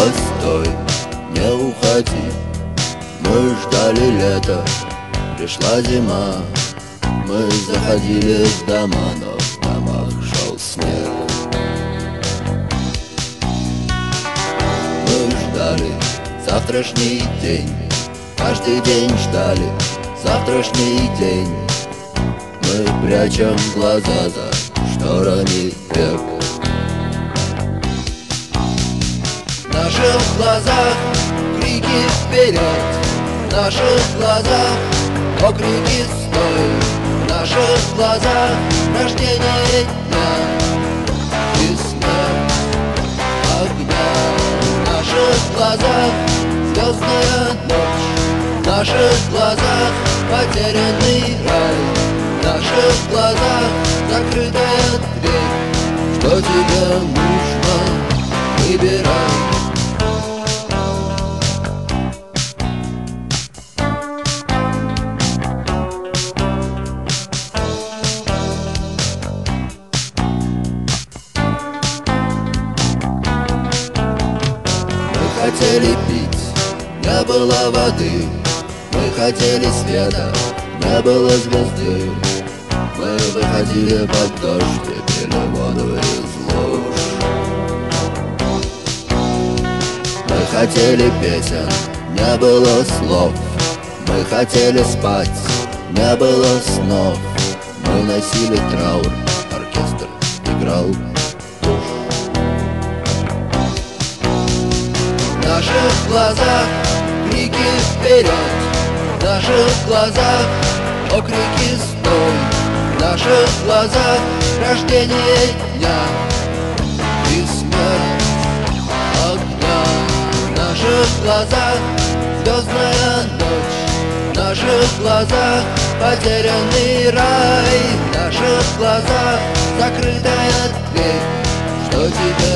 постой, не уходи. Мы ждали лета, пришла зима. Мы заходили в дома, но в домах шел снег. Мы ждали завтрашний день, каждый день ждали завтрашний день. Мы прячем глаза за шторами век. В наших глазах крики вперед, в наших глазах окрики стой, в наших глазах рождение дня и смерть огня. В наших глазах звездная ночь, в наших глазах потерянный рай, в наших глазах закрытая дверь. Что тебе нужно, выбирай. Мы хотели пить, не было воды. Мы хотели света, не было звезды. Мы выходили под дождь и пили воду из луж. Мы хотели песен, не было слов. Мы хотели спать, не было снов. Мы носили траур, оркестр играл. В наших глазах крики вперед, в наших глазах окрики стой, в наших глазах рождение дня и смерть огня. В наших глазах звездная ночь, в наших глазах потерянный рай, в наших глазах закрытая дверь. Что тебе